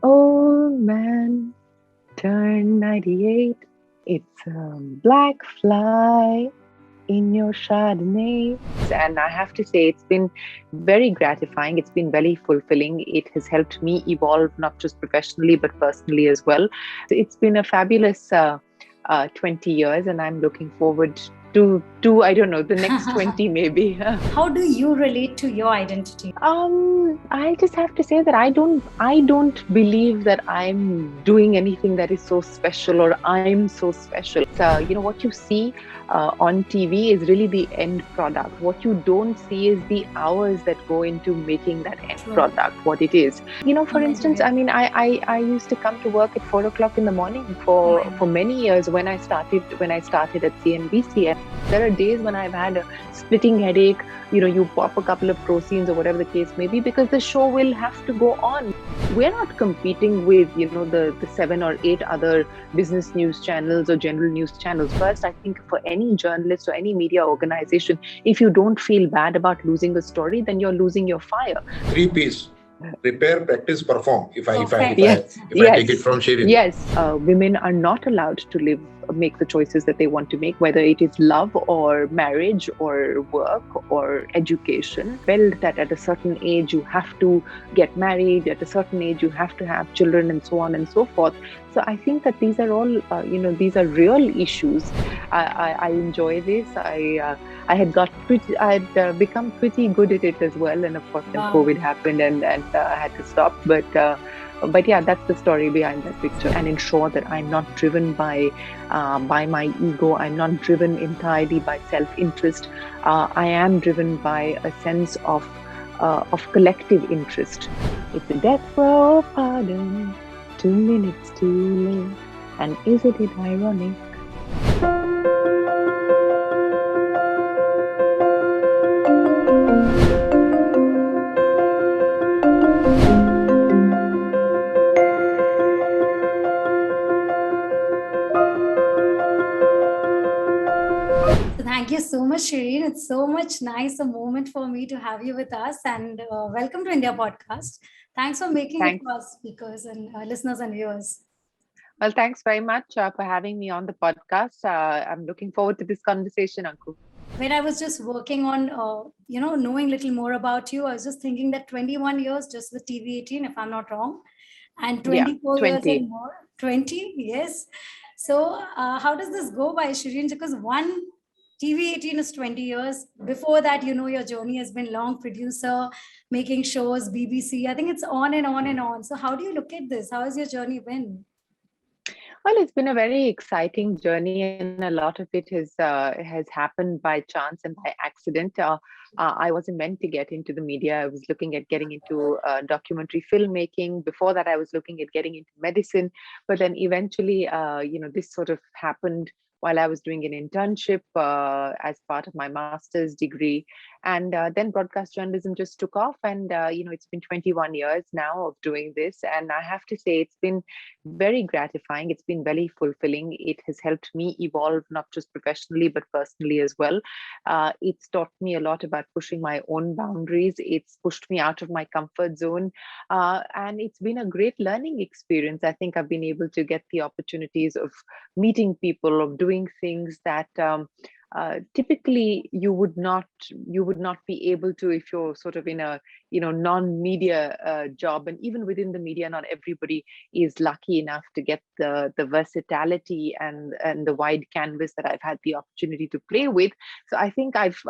old man turned 98. It's a black fly in your Chardonnay. And I have to say, it's been very gratifying. It's been very fulfilling. It has helped me evolve, not just professionally, but personally as well. It's been a fabulous 20 years, and I'm looking forward to I don't know, the next 20 maybe. How do you relate to your identity? I just have to say that I don't believe that I'm doing anything that is so special or I'm so special. What you see on TV is really the end product. What you don't see is the hours that go into making that end product what it is. For instance, I mean, I used to come to work at 4 o'clock in the morning for many years when I started at CNBC. And there are days when I've had a splitting headache. You pop a couple of Proceens or whatever the case may be, because the show will have to go on. We're not competing with, the 7 or 8 other business news channels or general news channels. First, I think for any journalist or any media organization, if you don't feel bad about losing a story, then you're losing your fire. 3 P's: prepare, practice, perform. If I take it from Shirin. Yes, women are not allowed to make the choices that they want to make, whether it is love or marriage or work or education. Felt that at a certain age you have to get married, at a certain age you have to have children, and so on and so forth. So I think that these are all, these are real issues. I enjoy this. I had become pretty good at it as well, and of course then COVID happened and I had to stop. But yeah, that's the story behind that picture, and ensure that I'm not driven by my ego. I'm not driven entirely by self-interest. I am driven by a sense of collective interest. It's a death row pardon, 2 minutes too late, and isn't it ironic? Thank you so much, Shireen. It's so much nice a moment for me to have you with us, and welcome to India Podcast. Thanks for making it for us speakers and listeners and viewers. Well, thanks very much for having me on the podcast. I'm looking forward to this conversation, Anku. When I was just working on, knowing a little more about you, I was just thinking that 21 years just with TV18, if I'm not wrong, and 24 years and more. 20, yes. So how does this go by, Shireen? Because one TV18 is 20 years. Before that, your journey has been long, producer, making shows, BBC. I think it's on and on and on. So how do you look at this? How has your journey been? Well, it's been a very exciting journey, and a lot of it has happened by chance and by accident. I wasn't meant to get into the media. I was looking at getting into documentary filmmaking. Before that, I was looking at getting into medicine. But then eventually, this sort of happened while I was doing an internship as part of my master's degree. And then broadcast journalism just took off. And, it's been 21 years now of doing this. And I have to say, it's been very gratifying. It's been very fulfilling. It has helped me evolve, not just professionally, but personally as well. It's taught me a lot about pushing my own boundaries. It's pushed me out of my comfort zone. And it's been a great learning experience. I think I've been able to get the opportunities of meeting people, of doing things that typically you would not be able to if you're sort of in a non-media job. And even within the media, not everybody is lucky enough to get the versatility and the wide canvas that I've had the opportunity to play with. So I think I've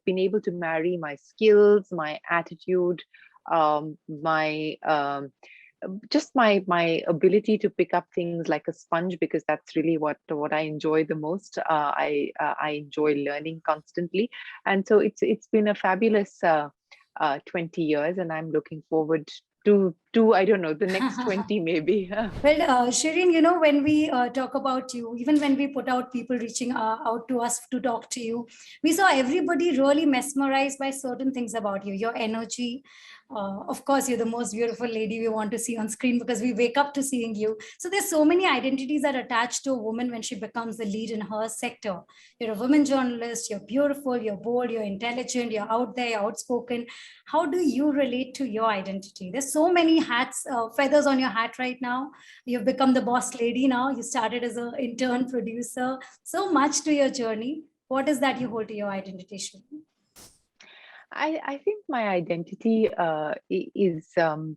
been able to marry my skills, my attitude, my just my ability to pick up things like a sponge, because that's really what I enjoy the most. I enjoy learning constantly, and so it's been a fabulous 20 years, and I'm looking forward to I don't know, the next 20 maybe. Well, Shireen, when we talk about you, even when we put out people reaching out to us to talk to you, we saw everybody really mesmerized by certain things about you, your energy. Of course, you're the most beautiful lady we want to see on screen because we wake up to seeing you. So there's so many identities that are attached to a woman when she becomes the lead in her sector. You're a woman journalist, you're beautiful, you're bold, you're intelligent, you're out there, you're outspoken. How do you relate to your identity? There's so many hats, feathers on your hat right now. You've become the boss lady now. You started as an intern producer. So much to your journey. What is that you hold to your identity, Shruti? I think my identity is, to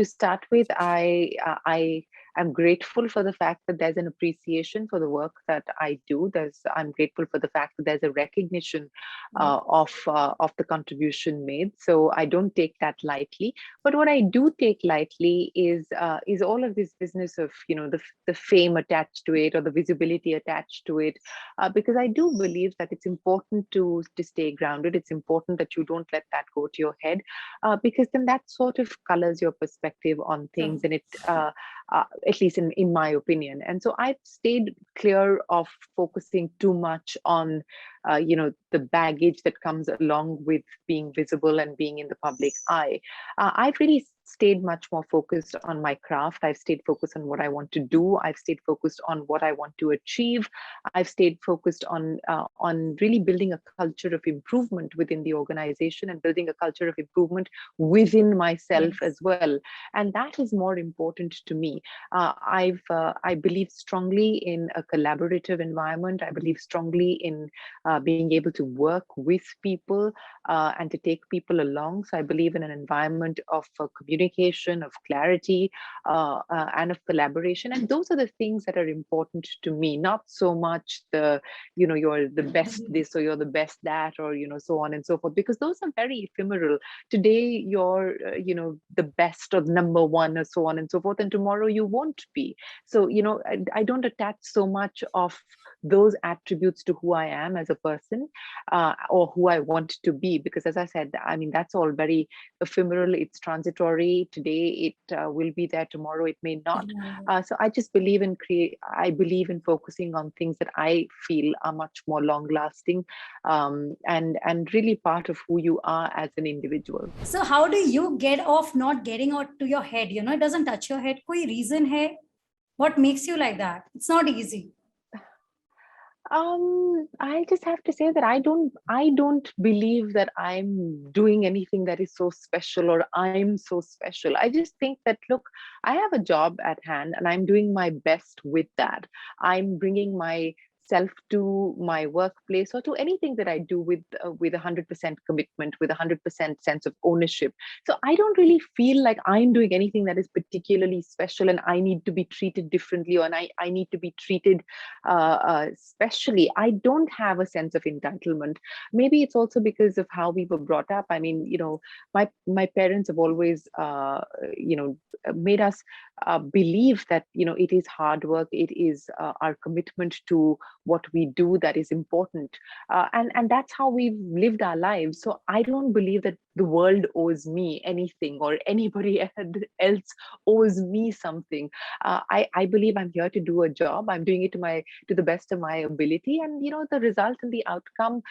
start with, I am grateful for the fact that there's an appreciation for the work that I do. I'm grateful for the fact that there's a recognition of the contribution made. So I don't take that lightly. But what I do take lightly is all of this business of the fame attached to it or the visibility attached to it, because I do believe that it's important to stay grounded. It's important that you don't let that go to your head, because then that sort of colors your perspective on things, and it at least in my opinion. And so I've stayed clear of focusing too much on the baggage that comes along with being visible and being in the public eye. I've really stayed much more focused on my craft. I've stayed focused on what I want to do. I've stayed focused on what I want to achieve. I've stayed focused on really building a culture of improvement within the organization and building a culture of improvement within myself as well. And that is more important to me. I believe strongly in a collaborative environment. I believe strongly in being able to work with people and to take people along. So I believe in an environment of communication, of clarity, and of collaboration. And those are the things that are important to me, not so much you're the best this or you're the best that, or, so on and so forth, because those are very ephemeral. Today, you're, the best or number one or so on and so forth. And tomorrow you won't be. So, I don't attach so much of those attributes to who I am as a person, or who I want to be, because as I said, I mean, that's all very ephemeral. It's transitory. Today it will be there, tomorrow it may not. So I just believe I believe in focusing on things that I feel are much more long lasting, and really part of who you are as an individual. So how do you get off not getting out to your head? It doesn't touch your head. Koi reason hai? What makes you like that? It's not easy. I just have to say that I don't believe that I'm doing anything that is so special or I'm so special. I just think that, look, I have a job at hand and I'm doing my best with that. I'm bringing my self to my workplace or to anything that I do with 100% commitment, with 100% sense of ownership. So I don't really feel like I'm doing anything that is particularly special and I need to be treated differently, or I need to be treated specially. I don't have a sense of entitlement. Maybe it's also because of how we were brought up. I mean, my parents have always made us believe that it is hard work, it is our commitment to what we do that is important, and that's how we've lived our lives. So I don't believe that the world owes me anything or anybody else owes me something. I believe I'm here to do a job. I'm doing it to the best of my ability, and the result and the outcome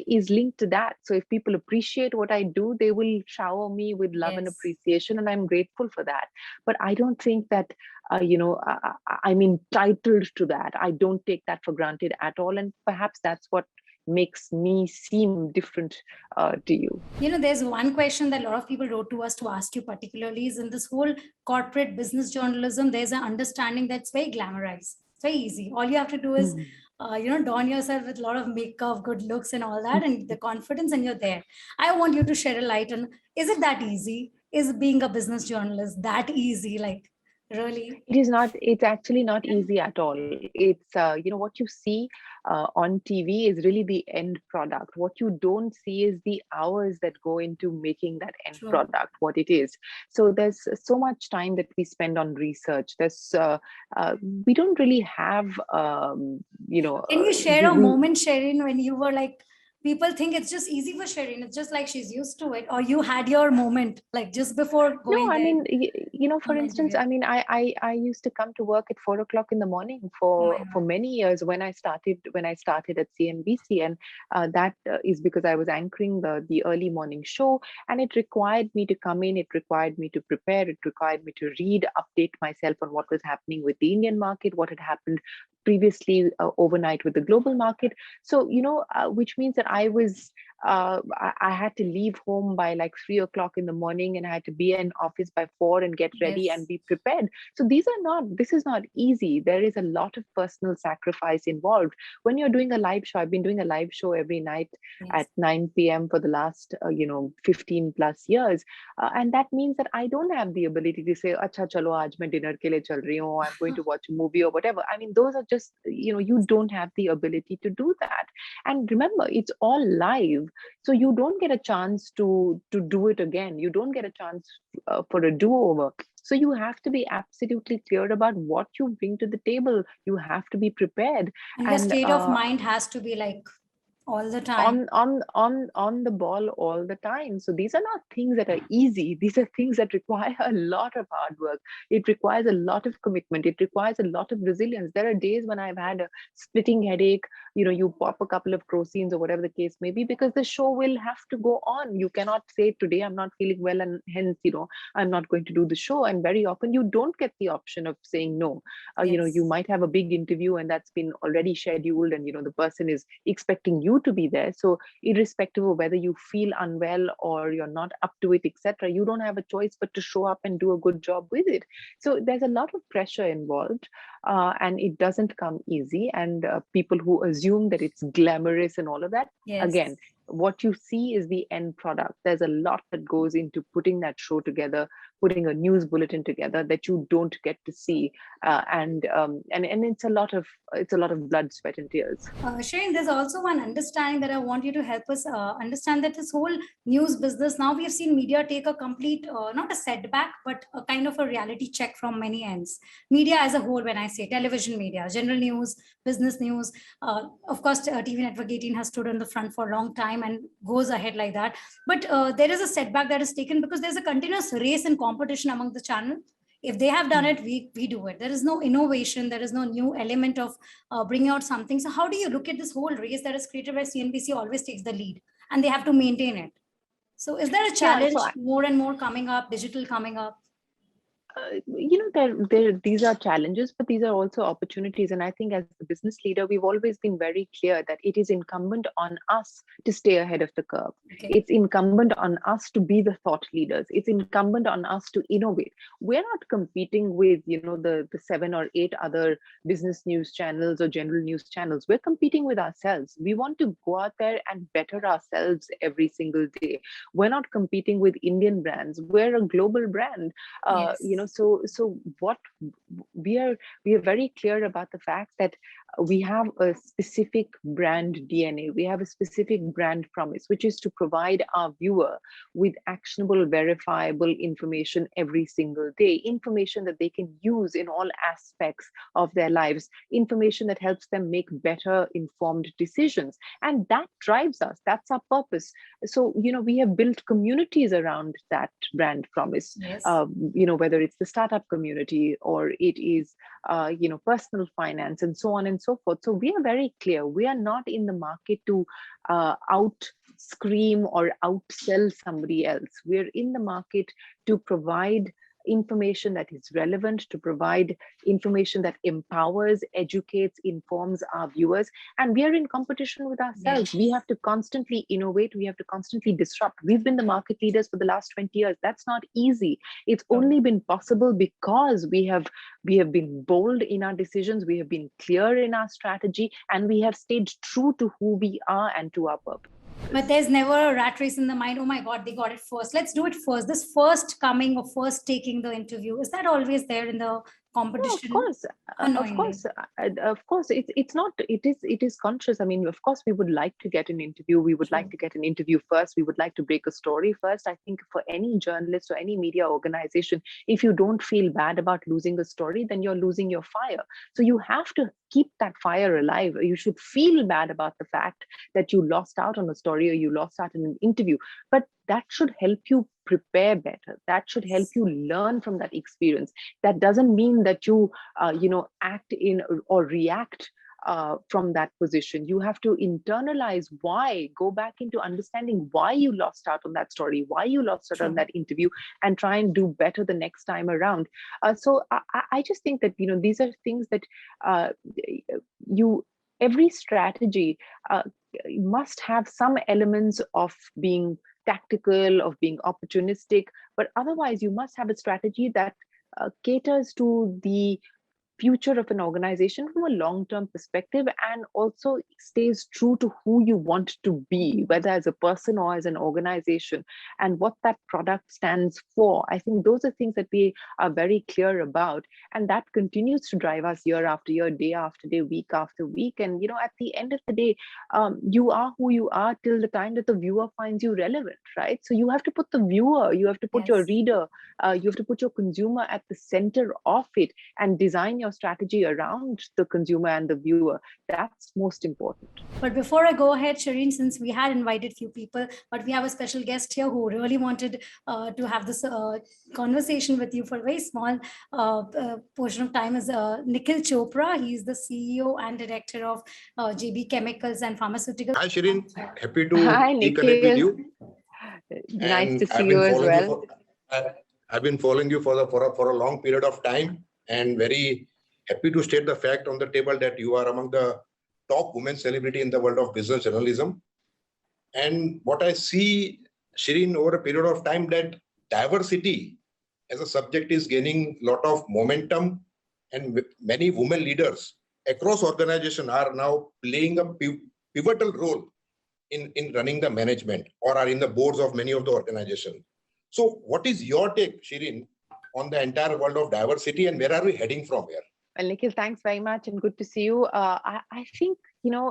is linked to that. So if people appreciate what I do, they will shower me with love and appreciation, and I'm grateful for that. But I don't think that I'm entitled to that. I don't take that for granted at all, and perhaps that's what makes me seem different to you. There's one question that a lot of people wrote to us to ask you particularly is, in this whole corporate business journalism, there's an understanding that's very glamorized. It's very easy. All you have to do is don yourself with a lot of makeup, good looks and all that, and the confidence, and you're there. I want you to shed a light on, is it that easy? Is being a business journalist that easy? Like, really? It is not. It's actually not easy at all. It's what you see on TV is really the end product. What you don't see is the hours that go into making that end product what it is. So there's so much time that we spend on research. There's we don't really have Can you share a moment, Shereen, when you were like, people think it's just easy for Shereen, it's just like she's used to it, or you had your moment like just before going? No, I mean, for instance, I mean, I used to come to work at 4 o'clock in the morning for many years when I started at CNBC, and that is because I was anchoring the early morning show, and it required me to come in, it required me to prepare, it required me to read, update myself on what was happening with the Indian market, what had happened previously overnight with the global market. So, which means that I was I had to leave home by like 3 o'clock in the morning, and I had to be in office by 4 and get ready and Yes. be prepared. So this is not easy. There is a lot of personal sacrifice involved. When you're doing a live show, I've been doing a live show every night at Yes. 9 p.m. for the last, 15 plus years. And that means that I don't have the ability to say, Acha, chalo, aaj main dinner ke liye chal rahi hu, I'm going to watch a movie or whatever. I mean, those are just, you don't have the ability to do that. And remember, it's all live, so you don't get a chance to do it again. You don't get a chance for a do-over. So you have to be absolutely clear about what you bring to the table. You have to be prepared. And your And state of mind has to be like all the time. on the ball all the time. So these are not things that are easy. These are things that require a lot of hard work. It requires a lot of commitment. It requires a lot of resilience. There are days when I've had a splitting headache. You pop a couple of crocines or whatever the case may be, because the show will have to go on. You cannot say, today I'm not feeling well, and hence, I'm not going to do the show. And very often you don't get the option of saying no. You Yes. might have a big interview and that's been already scheduled, and the person is expecting you to be there. So irrespective of whether you feel unwell or you're not up to it, etc., you don't have a choice but to show up and do a good job with it. So there's a lot of pressure involved, and it doesn't come easy. And people who assume that it's glamorous and all of that, Yes. again, what you see is the end product. There's a lot that goes into putting that show together, putting a news bulletin together, that you don't get to see. And it's a lot of blood, sweat, and tears. Shane, there's also one understanding that I want you to help us understand, that this whole news business, now we have seen media take a complete, not a setback, but a kind of a reality check from many ends. Media as a whole, when I say television media, general news, business news, of course, TV Network 18 has stood on the front for a long time and goes ahead like that. But there is a setback that is taken because there's a continuous race and competition among the channel. If they have done it, we do it. There is no innovation. There is no new element of bringing out something. So how do you look at this whole race that is created by CNBC always takes the lead and they have to maintain it? So is there a Yeah, challenge more and more coming up, digital coming up? These are challenges, but these are also opportunities. And I think as the business leader, we've always been very clear that it is incumbent on us to stay ahead of the curve. Okay. It's incumbent on us to be the thought leaders. It's incumbent on us to innovate. We're not competing with, the 7 or 8 other business news channels or general news channels. We're competing with ourselves. We want to go out there and better ourselves every single day. We're not competing with Indian brands. We're a global brand. Yes. So what we are very clear about the fact that we have a specific brand DNA. We have a specific brand promise, which is to provide our viewer with actionable, verifiable information every single day, information that they can use in all aspects of their lives, information that helps them make better informed decisions. And that drives us. That's our purpose. So, we have built communities around that brand promise. Yes. Whether it's the startup community or it is, personal finance and so on and so forth. So we are very clear. We are not in the market to out scream or outsell somebody else. We're in the market to provide information that is relevant, to provide information that empowers, educates, informs our viewers. And we are in competition with ourselves. Yes. We have to constantly innovate. We have to constantly disrupt. We've been the market leaders for the last 20 years. That's not easy. It's only been possible because we have been bold in our decisions. We have been clear in our strategy, and we have stayed true to who we are and to our purpose. But there's never a rat race in the mind. Oh my God, they got it first. Let's do it first. This first coming or first taking the interview, is that always there in the competition? No, of course. It is conscious. I mean, of course, we would like to get an interview. We would like to get an interview first. We would like to break a story first. I think for any journalist or any media organization, if you don't feel bad about losing a story, then you're losing your fire. So you have to keep that fire alive. You should feel bad about the fact that you lost out on a story or you lost out on an interview, but that should help you prepare better. That should help you learn from that experience. That doesn't mean that you act in or react from that position. You have to internalize why, go back into understanding why you lost out on that story, why you lost out on that interview, and try and do better the next time around. So I just think that these are things that every strategy must have some elements of being tactical, of being opportunistic, but otherwise you must have a strategy that caters to the future of an organization from a long-term perspective, and also stays true to who you want to be, whether as a person or as an organization, and what that product stands for. I think those are things that we are very clear about, and that continues to drive us year after year, day after day, week after week. And at the end of the day, you are who you are till the time that the viewer finds you relevant, right? So you have to put the viewer, you have to put your reader, you have to put your consumer at the center of it, and design your strategy around the consumer and the viewer. That's most important. But before I go ahead, Shireen, since we had invited few people, but we have a special guest here who really wanted to have this conversation with you for a very small portion of time, is Nikhil Chopra. He's the CEO and director of JB Chemicals and Pharmaceuticals. Hi, Shireen. Happy to reconnect with you. Nice to see you as well. I've been following you for a long period of time, and very happy to state the fact on the table that you are among the top women celebrity in the world of business journalism. And what I see, Shireen, over a period of time, that diversity as a subject is gaining a lot of momentum, and many women leaders across organizations are now playing a pivotal role in running the management, or are in the boards of many of the organizations. So what is your take, Shireen, on the entire world of diversity, and where are we heading from here? Well, Nikhil, thanks very much and good to see you. I think,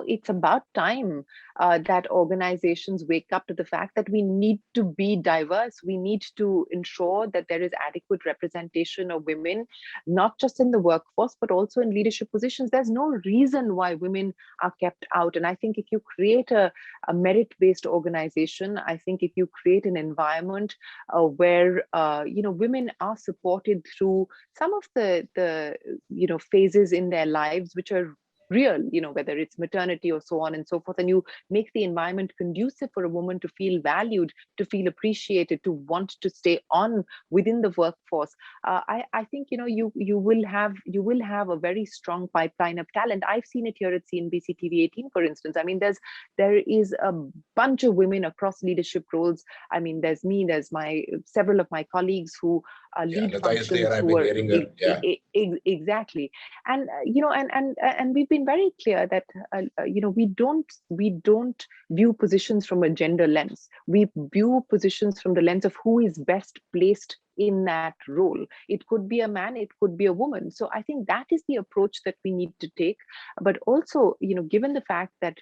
it's about time that organizations wake up to the fact that we need to be diverse. We need to ensure that there is adequate representation of women, not just in the workforce, but also in leadership positions. There's no reason why women are kept out. And I think if you create a merit-based organization, I think if you create an environment where, women are supported through some of the phases in their lives, which are real, whether it's maternity or so on and so forth, and you make the environment conducive for a woman to feel valued, to feel appreciated, to want to stay on within the workforce. I think you will have a very strong pipeline of talent. I've seen it here at CNBC TV 18, for instance. I mean, there is a bunch of women across leadership roles. I mean, there's me, there's several of my colleagues who lead functions. Exactly, and and we've been very clear that we don't view positions from a gender lens. We view positions from the lens of who is best placed in that role. It could be a man, it could be a woman. So I think that is the approach that we need to take. But also, given the fact that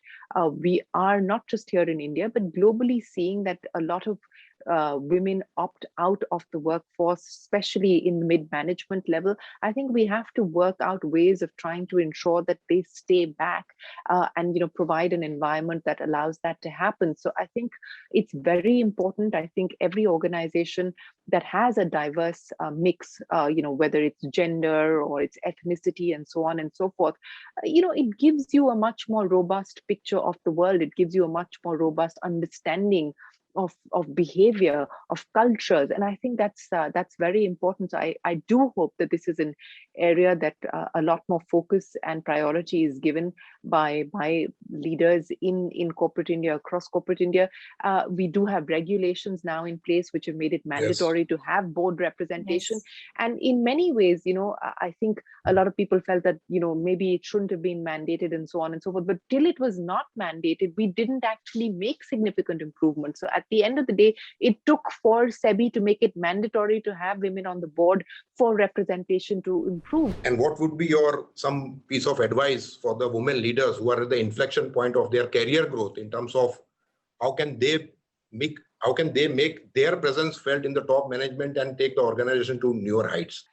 we are not just here in India, but globally seeing that a lot of women opt out of the workforce, especially in the mid-management level, I think we have to work out ways of trying to ensure that they stay back and provide an environment that allows that to happen. So I think it's very important. I think every organization that has a diverse mix, whether it's gender or it's ethnicity and so on and so forth, it gives you a much more robust picture of the world. It gives you a much more robust understanding of behavior, of cultures. And I think that's very important. So I do hope that this is an area that a lot more focus and priority is given by leaders in corporate India, across corporate India. We do have regulations now in place which have made it mandatory to have board representation. And in many ways, I think a lot of people felt that, maybe it shouldn't have been mandated and so on and so forth. But till it was not mandated, we didn't actually make significant improvements. So at the end of the day, it took for SEBI to make it mandatory to have women on the board for representation to improve. And what would be some piece of advice for the women leaders who are at the inflection point of their career growth, in terms of how can they make their presence felt in the top management and take the organization to newer heights?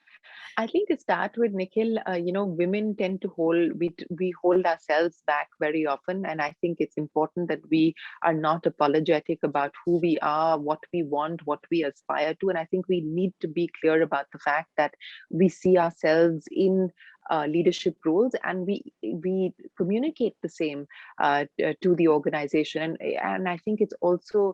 I think to start with, Nikhil, women tend to we hold ourselves back very often. And I think it's important that we are not apologetic about who we are, what we want, what we aspire to. And I think we need to be clear about the fact that we see ourselves in leadership roles, and we communicate the same to the organization. And I think it's also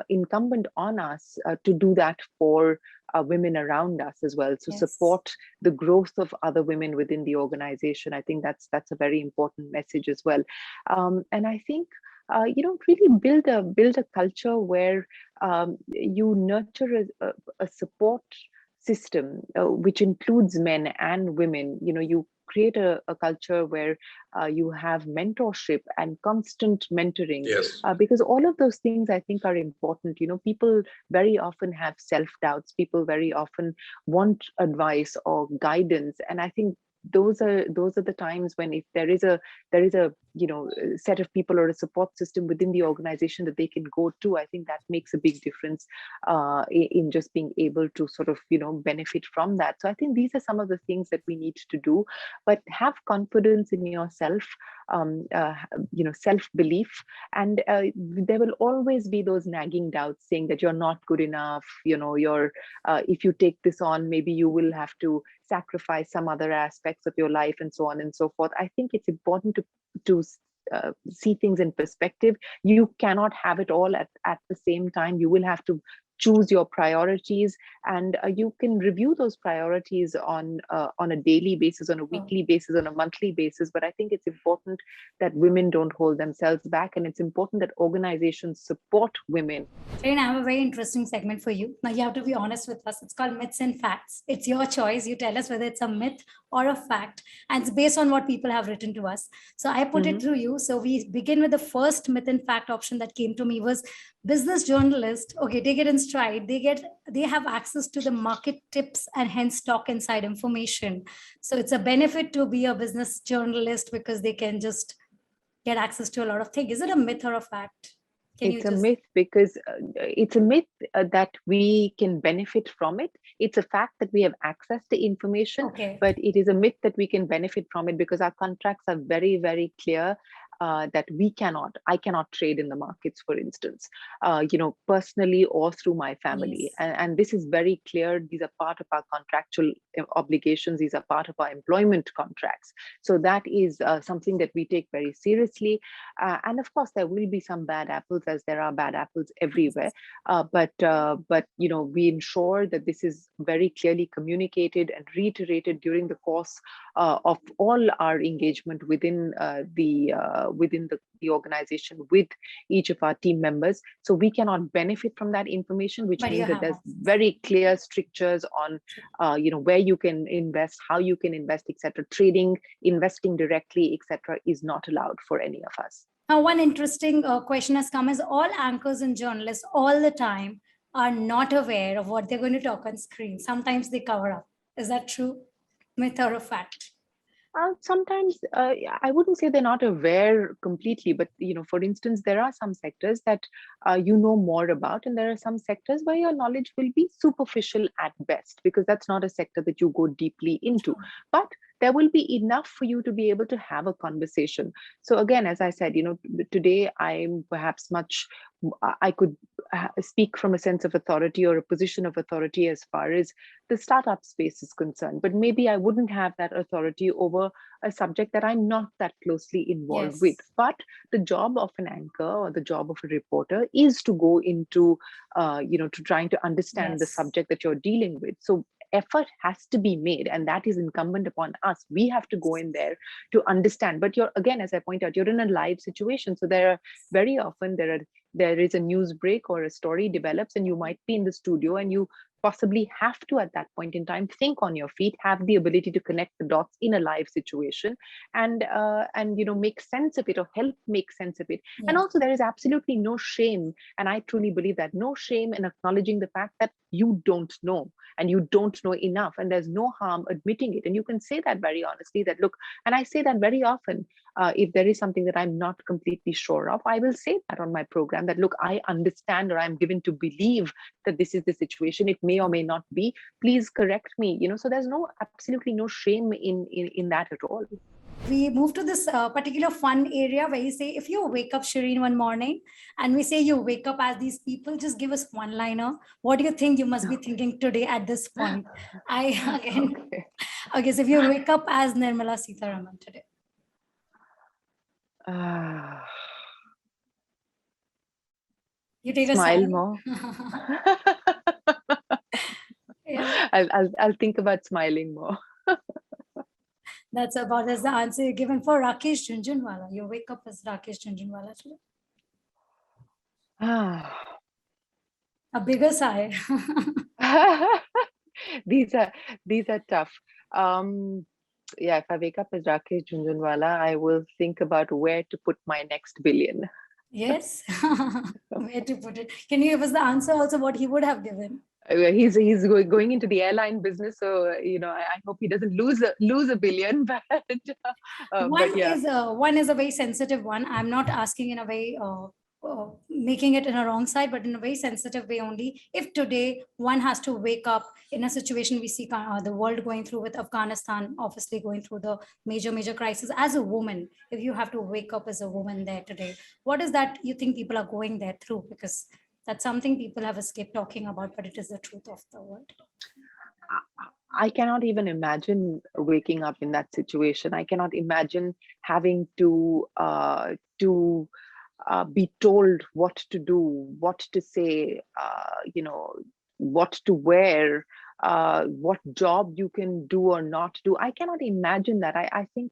incumbent on us to do that for women around us as well, to Yes. support the growth of other women within the organization. I think that's a very important message as well. And I think really build a culture where you nurture a support system which includes men and women. You create a culture where you have mentorship and constant mentoring, Yes. because all of those things I think are important. People very often have self-doubts. People very often want advice or guidance, and I think those are the times when, if there is a set of people or a support system within the organization that they can go to, I think that makes a big difference in just being able to sort of benefit from that. So I think these are some of the things that we need to do. But have confidence in yourself, self-belief, and there will always be those nagging doubts saying that you're not good enough. You're if you take this on, maybe you will have to sacrifice some other aspects of your life, and so on and so forth. I think it's important to see things in perspective. You cannot have it all at the same time. You will have to choose your priorities, and you can review those priorities on a daily basis, on a weekly basis, on a monthly basis. But I think it's important that women don't hold themselves back, and it's important that organizations support women. Shireen, I have a very interesting segment for you. Now you have to be honest with us. It's called Myths and Facts. It's your choice. You tell us whether it's a myth or a fact, and it's based on what people have written to us. So I put it through you. So we begin with the first myth and fact option that came to me was business journalists. Okay, take it in stride. They have access to the market tips and hence stock inside information. So it's a benefit to be a business journalist because they can just get access to a lot of things. Is it a myth or a fact? It's a myth because it's a myth that we can benefit from it. It's a fact that we have access to information, but it is a myth that we can benefit from it because our contracts are very, very clear. That I cannot trade in the markets, for instance, personally or through my family. Yes. And this is very clear. These are part of our contractual obligations. These are part of our employment contracts. So that is something that we take very seriously. And of course, there will be some bad apples, as there are bad apples everywhere. But we ensure that this is very clearly communicated and reiterated during the course of all our engagement within the organization with each of our team members. So we cannot benefit from that information, which means that there's very clear strictures on where you can invest, how you can invest, etc. Trading, investing directly, etc. is not allowed for any of us. Now, one interesting question has come is all anchors and journalists all the time are not aware of what they're going to talk on screen. Sometimes they cover up. Is that true? Myth or a fact? Sometimes I wouldn't say they're not aware completely, but for instance, there are some sectors that more about, and there are some sectors where your knowledge will be superficial at best, because that's not a sector that you go deeply into. But there will be enough for you to be able to have a conversation. So again, as I said, today I'm perhaps I could speak from a sense of authority or a position of authority as far as the startup space is concerned, but maybe I wouldn't have that authority over a subject that I'm not that closely involved with. But the job of an anchor or the job of a reporter is to go into, to trying to understand the subject that you're dealing with. So effort has to be made, and that is incumbent upon us. We have to go in there to understand. But again, as I point out, you're in a live situation. So there is a news break or a story develops, and you might be in the studio, and you possibly have to, at that point in time, think on your feet, have the ability to connect the dots in a live situation, and make sense of it, or help make sense of it. And also, there is absolutely no shame, and I truly believe that, no shame in acknowledging the fact that you don't know, and you don't know enough, and there's no harm admitting it. And you can say that very honestly, that look, and I say that very often, if there is something that I'm not completely sure of, I will say that on my program, that look, I understand, or I'm given to believe that this is the situation. It may or may not be. Please correct me. So there's absolutely no shame in that at all. We move to this particular fun area where you say, if you wake up, Shireen, one morning, and we say you wake up as these people, just give us one liner. What do you think you must be thinking today at this point? Okay, so if you wake up as Nirmala Sitharaman today. You take smile more. Yeah. I'll think about smiling more. That's about as the answer you're given for Rakesh Jhunjhunwala. You wake up as Rakesh Jhunjhunwala today. Ah. A bigger sigh. These are tough. Yeah, if I wake up as Rakesh Jhunjhunwala, I will think about where to put my next billion. Yes. Where to put it? Can you give us the answer also what he would have given? He's going into the airline business, so I hope he doesn't lose a billion. But yeah, One is a very sensitive one. I'm not asking in a way making it in a wrong side, but in a very sensitive way only. If today one has to wake up in a situation we see the world going through with Afghanistan, obviously going through the major crisis, as a woman, if you have to wake up as a woman there today, what is that you think people are going there through? Because that's something people have escaped talking about, but it is the truth of the world. I cannot even imagine waking up in that situation. I cannot imagine having to be told what to do, what to say, what to wear, what job you can do or not do. I cannot imagine that. I think,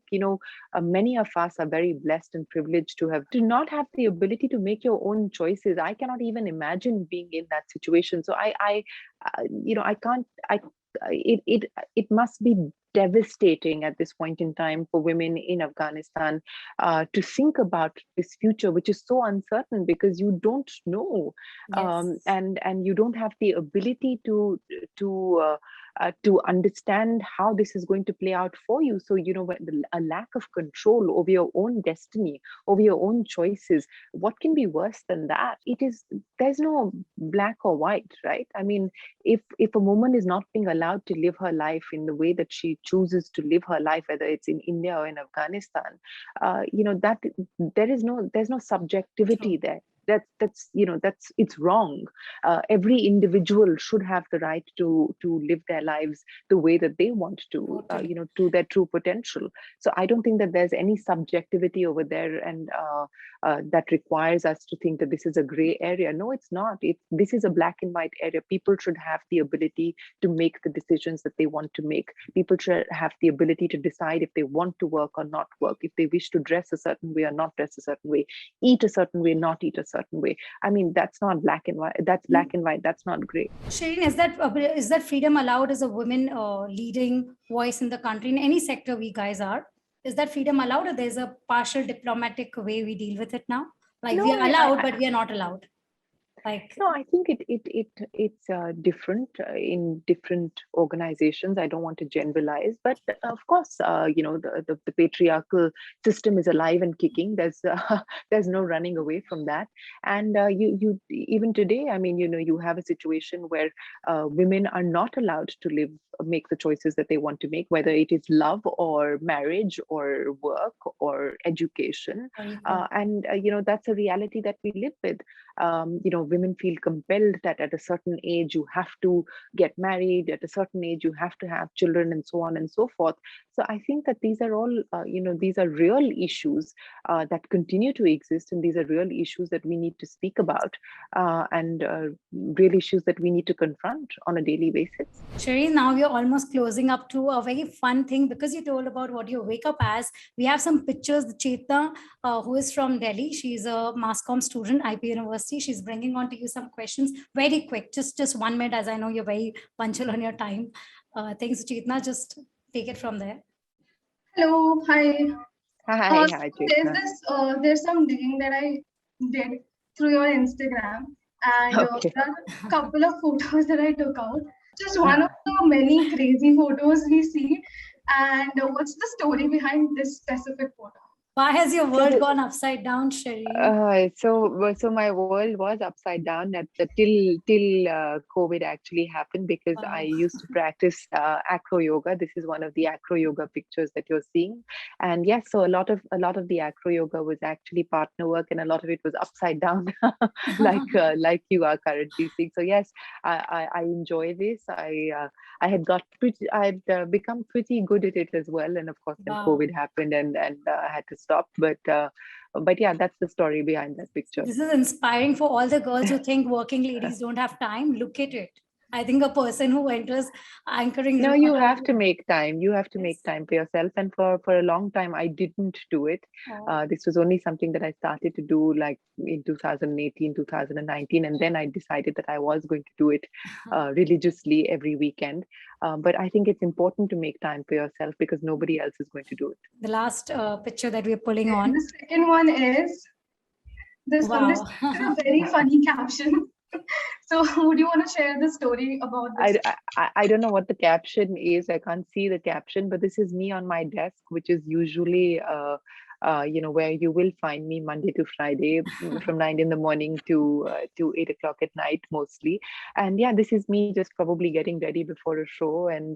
many of us are very blessed and privileged to not have the ability to make your own choices. I cannot even imagine being in that situation. So I can't, it must be devastating at this point in time for women in Afghanistan to think about this future, which is so uncertain because you don't know, Yes. and you don't have the ability to understand how this is going to play out for you. So a lack of control over your own destiny, over your own choices. What can be worse than that? There's no black or white, right? I mean, if a woman is not being allowed to live her life in the way that she chooses to live her life, whether it's in India or in Afghanistan, that there's no subjectivity there. That's it's wrong. Every individual should have the right to live their lives the way that they want to, to their true potential. So I don't think that there's any subjectivity over there, and that requires us to think that this is a gray area. No, it's not. This is a black and white area. People should have the ability to make the decisions that they want to make. People should have the ability to decide if they want to work or not work, if they wish to dress a certain way or not dress a certain way, eat a certain way, not eat a certain way. I mean, that's not black and white. That's black and white. That's not gray. Shireen, is that freedom allowed as a woman leading voice in the country in any sector we guys are? Is that freedom allowed, or there's a partial diplomatic way we deal with it now? Like no, we are allowed, but we are not allowed. No, I think it's different in different organizations. I don't want to generalize, but of course, the patriarchal system is alive and kicking. There's no running away from that. And you even today, I mean, you have a situation where women are not allowed to make the choices that they want to make, whether it is love or marriage or work or education. And that's a reality that we live with. Women feel compelled that at a certain age you have to get married, at a certain age you have to have children, and so on and so forth. So I think that these are all, these are real issues that continue to exist, and these are real issues that we need to speak about, and real issues that we need to confront on a daily basis. Shireen, now we are almost closing up to a very fun thing, because you told about what you wake up as. We have some pictures. Chetna, who is from Delhi, she's a mass comm student, IP University. She's bringing on to you some questions very quick, just 1 minute, as I know you're very punctual on your time. Thanks, Chetna. Just take it from there. Hello, hi. Hi, Chetna. There's some digging that I did through your Instagram, and there are a couple of photos that I took out. Just one of the many crazy photos we see. And what's the story behind this specific photo? Why has your world gone upside down, Shireen? So my world was upside down till COVID actually happened, because I used to practice acro yoga. This is one of the acro yoga pictures that you're seeing, and yes, so a lot of the acro yoga was actually partner work, and a lot of it was upside down, like you are currently seeing. So yes, I enjoy this. I had become pretty good at it as well, and of course then COVID happened, and I had to stop. But yeah, that's the story behind that picture. This is inspiring for all the girls who think working ladies don't have time. Look at it. I think a person who enters anchoring. No, you have to make time. You have to Yes. make time for yourself. And for a long time, I didn't do it. Oh. This was only something that I started to do like in 2018, 2019. And then I decided that I was going to do it religiously every weekend. But I think it's important to make time for yourself because nobody else is going to do it. The last picture that we're pulling on. The second one is this Wow. one. This is a very funny caption. So would you want to share the story about this? I don't know what the caption is. I can't see the caption, but this is me on my desk, which is usually where you will find me Monday to Friday from 9 in the morning to 8 o'clock at night mostly. And yeah, this is me just probably getting ready before a show, and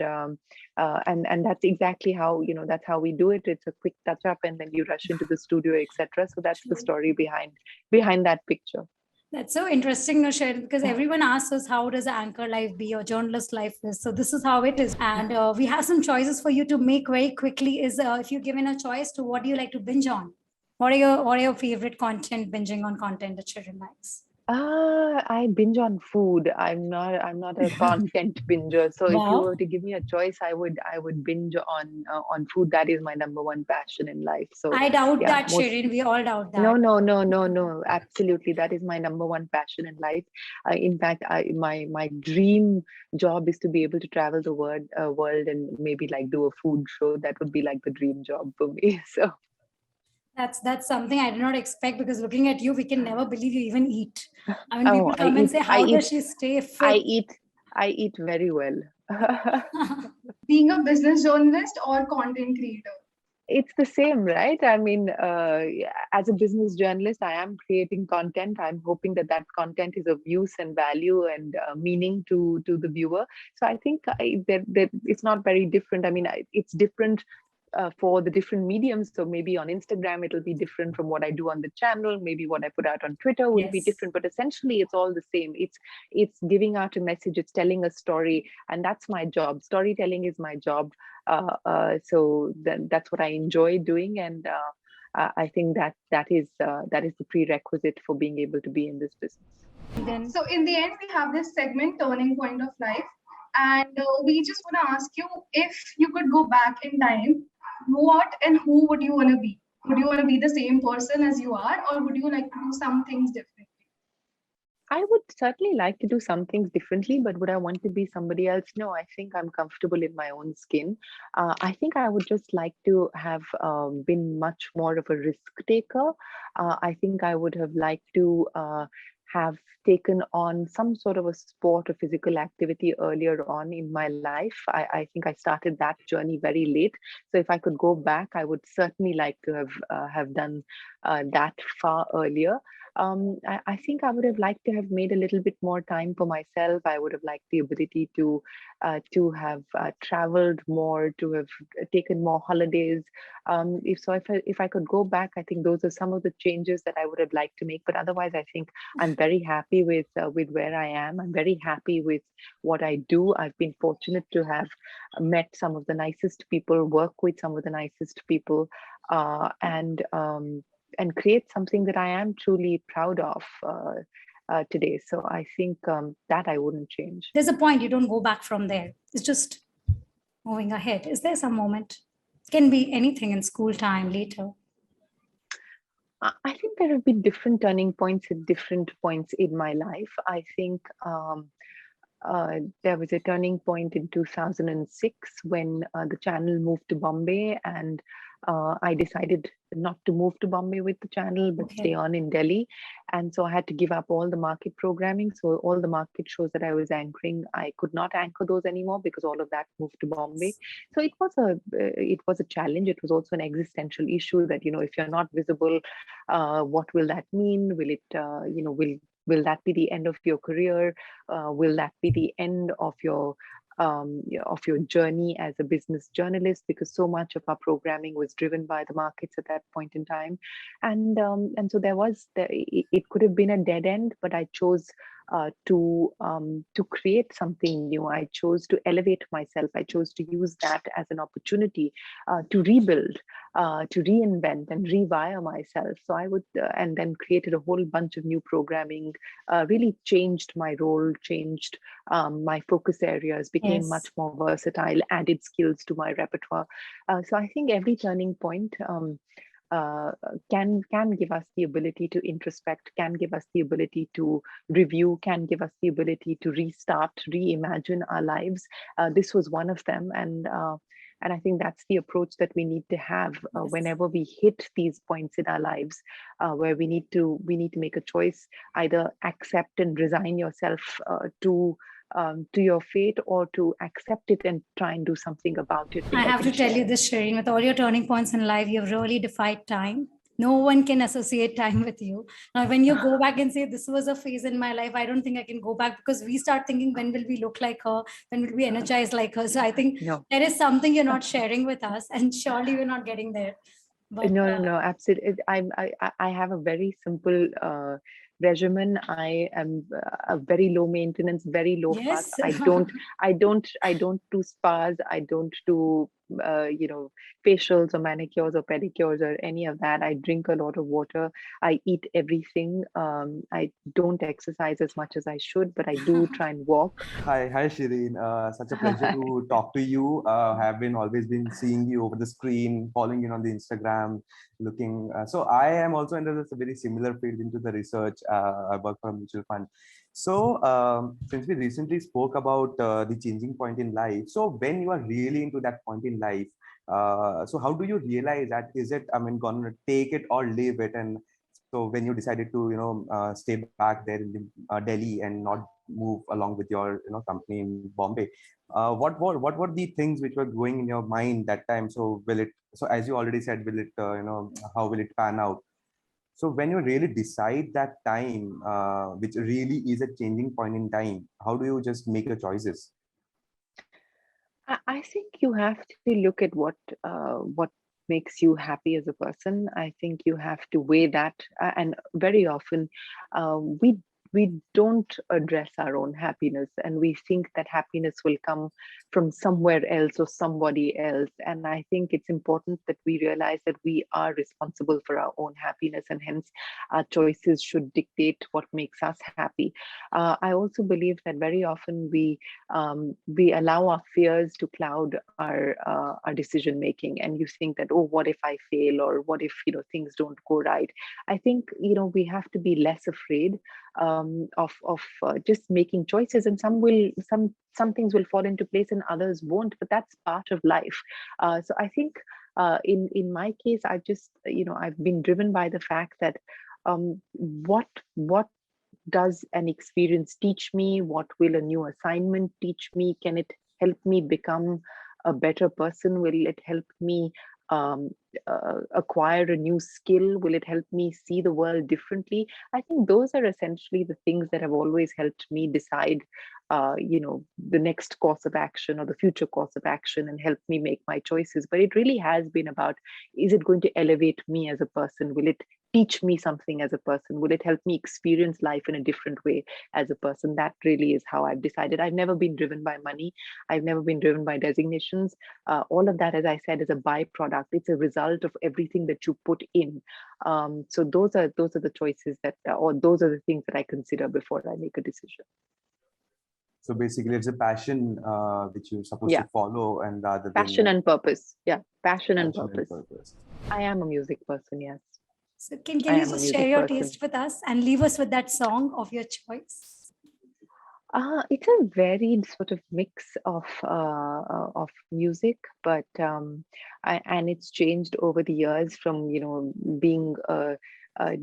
that's exactly how that's how we do it. It's a quick touch up, and then you rush into the studio, etc. So that's the story behind that picture. That's so interesting to share because everyone asks us, how does anchor life be or journalist life is? So this is how it is. And we have some choices for you to make very quickly is if you're given a choice to what do you like to binge on? What are your favorite content, binging on content that children likes? I binge on food. I'm not a content binger. So if you were to give me a choice, I would binge on food. That is my number one passion in life. So I doubt that, Shirin. We all doubt that. No. Absolutely, that is my number one passion in life. In fact, my dream job is to be able to travel the world and maybe like do a food show. That would be like the dream job for me. So. That's something I did not expect because looking at you, we can never believe you even eat. I mean, people come and say, how does she stay fit? I eat very well. Being a business journalist or content creator? It's the same, right? I mean, as a business journalist, I am creating content. I'm hoping that content is of use and value and meaning to the viewer. So I think that it's not very different. I mean, it's different for the different mediums. So maybe on Instagram, it'll be different from what I do on the channel. Maybe what I put out on Twitter will be different, but essentially it's all the same. It's giving out a message, it's telling a story, and that's my job. Storytelling is my job. So that's what I enjoy doing. And I think that is the prerequisite for being able to be in this business. So in the end, we have this segment, Turning Point of Life. And we just want to ask you, if you could go back in time, what and who would you want to be? Would you want to be the same person as you are, or would you like to do some things differently? I would certainly like to do some things differently, but would I want to be somebody else? No, I think I'm comfortable in my own skin. I think I would just like to have been much more of a risk taker. I think I would have liked to have taken on some sort of a sport or physical activity earlier on in my life. I think I started that journey very late. So if I could go back, I would certainly like to have done that far earlier. I think I would have liked to have made a little bit more time for myself. I would have liked the ability to have traveled more, to have taken more holidays. If I could go back, I think those are some of the changes that I would have liked to make. But otherwise, I think I'm very happy with where I am. I'm very happy with what I do. I've been fortunate to have met some of the nicest people, work with some of the nicest people, and create something that I am truly proud of today. So I think that I wouldn't change. There's a point you don't go back from there. It's just moving ahead. Is there some moment? Can be anything in school time, later. I think there have been different turning points at different points in my life. I think there was a turning point in 2006 when the channel moved to Bombay, and I decided not to move to Bombay with the channel, but stay on in Delhi. And so I had to give up all the market programming. So all the market shows that I was anchoring, I could not anchor those anymore because all of that moved to Bombay. So it was a challenge. It was also an existential issue that, if you're not visible, what will that mean? Will it, will that be the end of your career? Will that be the end of your journey as a business journalist? Because so much of our programming was driven by the markets at that point in time, and so it could have been a dead end, but I chose to create something new. I chose to elevate myself. I chose to use that as an opportunity to rebuild, to reinvent and rewire myself. So I would, and then created a whole bunch of new programming, really changed my role, changed my focus areas, became much Yes. more versatile, added skills to my repertoire. So I think every turning point uh, can give us the ability to introspect, can give us the ability to review, can give us the ability to restart, reimagine our lives. This was one of them, and I think that's the approach that we need to have Yes. whenever we hit these points in our lives, where we need to make a choice: either accept and resign yourself to your fate, or to accept it and try and do something about it, which I I have can to tell share. you this, Shireen, with all your turning points in life, you've really defied time. No one can associate time with you. Now, when you go back and say, this was a phase in my life, I don't think I can go back, because we start thinking, when will we look like her? When will we energize like her? So I think No. there is something you're not sharing with us, and surely we're not getting there. But No, absolutely. I have a very simple regimen. I am a very low maintenance, very low fuss. yes, I don't do spas. I don't do facials or manicures or pedicures or any of that. I drink a lot of water. I eat everything. I don't exercise as much as I should, but I do try and walk. Hi, Shireen. Such a pleasure to talk to you. Have been always been seeing you over the screen, following you on the Instagram, looking. So I am also into this very similar field into the research. I work for a mutual fund. So since we recently spoke about the changing point in life, so when you are really into that point in life, so how do you realize that is it? I mean, gonna take it or leave it? And so when you decided to, stay back there in Delhi and not move along with your, company in Bombay, what were the things which were going in your mind that time? So will it? So as you already said, will it? How will it pan out? So when you really decide that time, which really is a changing point in time, how do you just make your choices? I think you have to look at what makes you happy as a person. I think you have to weigh that, and very often we don't address our own happiness, and we think that happiness will come from somewhere else or somebody else. And I think it's important that we realize that we are responsible for our own happiness, and hence our choices should dictate what makes us happy. I also believe that very often we allow our fears to cloud our decision making, and you think that, oh, what if I fail, or what if things don't go right. I think we have to be less afraid of just making choices, and some things will fall into place and others won't, but that's part of life. So I think in my case, I've been driven by the fact that what does an experience teach me? What will a new assignment teach me? Can it help me become a better person? Will it help me um, acquire a new skill? Will it help me see the world differently? I think those are essentially the things that have always helped me decide, the next course of action or the future course of action, and help me make my choices. But it really has been about, is it going to elevate me as a person? Will it teach me something as a person? Will it help me experience life in a different way as a person? That really is how I've decided. I've never been driven by money. I've never been driven by designations. All of that, as I said, is a byproduct. It's a result of everything that you put in. So those are the choices that, or those are the things that I consider before I make a decision. So basically, it's a passion which you're supposed Yeah, to follow, and rather than passion and purpose. Yeah, passion and passion and purpose. purpose. I am a music person. Yes, so can I you am a just share music your person. taste with us and leave us with that song of your choice? It's a varied sort of mix of music, but and it's changed over the years from being a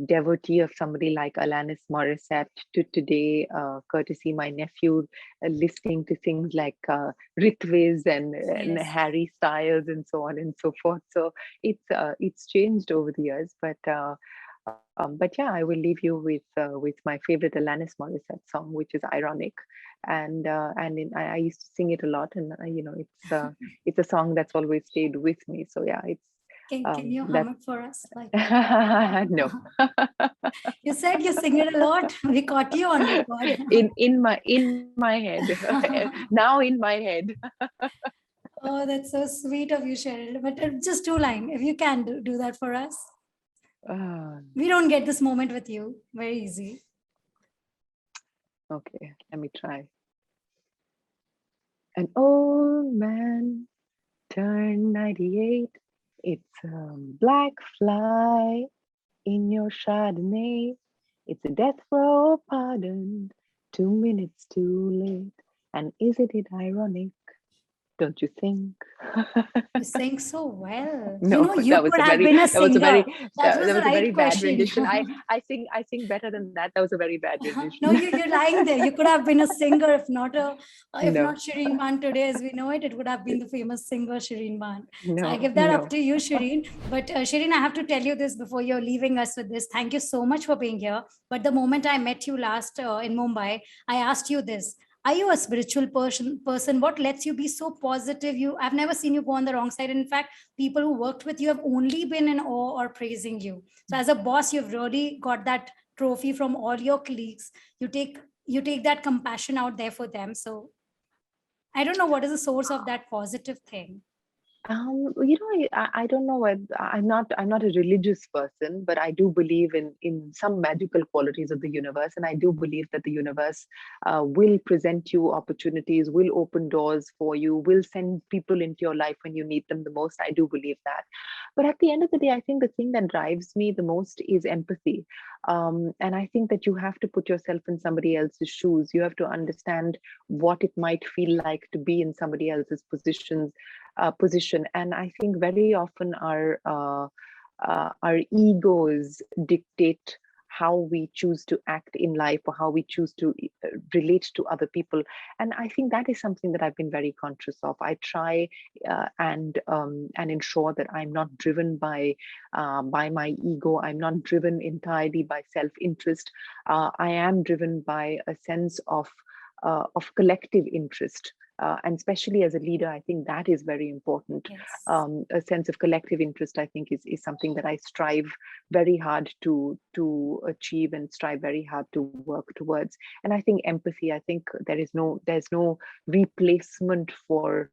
devotee of somebody like Alanis Morissette to today, courtesy my nephew, listening to things like Ritviz and Yes. Harry Styles and so on and so forth. So it's changed over the years, but yeah, I will leave you with my favorite Alanis Morissette song, which is "Ironic," I used to sing it a lot, and it's a song that's always stayed with me. So yeah, Can you hum That it for us? Like no. you said, you sing it a lot. We caught you on record. in my head. Now in my head. Oh, that's so sweet of you, Cheryl. But just 2 lines, if you can do that for us. We don't get this moment with you. Very easy. Okay, let me try. An old man turned 98. It's a black fly in your Chardonnay. It's a death row pardon, 2 minutes too late. And isn't it ironic? Don't you think? You sing so well. No, you that was could a have very been a that was a very singer. that, was that the was a very right bad question. rendition. I sing better than that. That was a very bad rendition. No, you're lying there. You could have been a singer, if not No. not Shireen Bhan today as we know it. It would have been the famous singer Shireen Bhan. So I No, give that no. up to you, Shireen. But Shireen, I have to tell you this before you're leaving us with this. Thank you so much for being here. But the moment I met you last in Mumbai, I asked you this. Are you a spiritual person? What lets you be so positive? I've never seen you go on the wrong side. In fact, people who worked with you have only been in awe or praising you. So as a boss, you've really got that trophy from all your colleagues. You take that compassion out there for them. So I don't know what is the source of that positive thing. I don't know what I'm not a religious person, but I do believe in some magical qualities of the universe, and I do believe that the universe will present you opportunities, will open doors for you, will send people into your life when you need them the most. I do believe that. But at the end of the day, I think the thing that drives me the most is empathy. And I think that you have to put yourself in somebody else's shoes. You have to understand what it might feel like to be in somebody else's position. And I think very often our egos dictate how we choose to act in life or how we choose to relate to other people. And I think that is something that I've been very conscious of. I try and ensure that I'm not driven by my ego. I'm not driven entirely by self-interest. I am driven by a sense of collective interest. And especially as a leader, I think that is very important. Yes. A sense of collective interest, I think, is something that I strive very hard to achieve and strive very hard to work towards. And I think empathy, I think there's no replacement for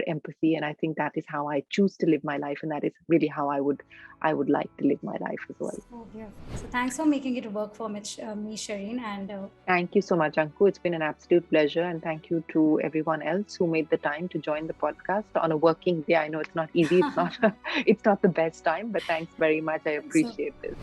empathy, and I think that is how I choose to live my life, and that is really how I would like to live my life as well. So beautiful. So thanks for making it work for me, Shireen, and thank you so much, Anku. It's been an absolute pleasure, and thank you to everyone else who made the time to join the podcast on a working day. I know it's not easy. It's not the best time, but thanks very much. I appreciate this.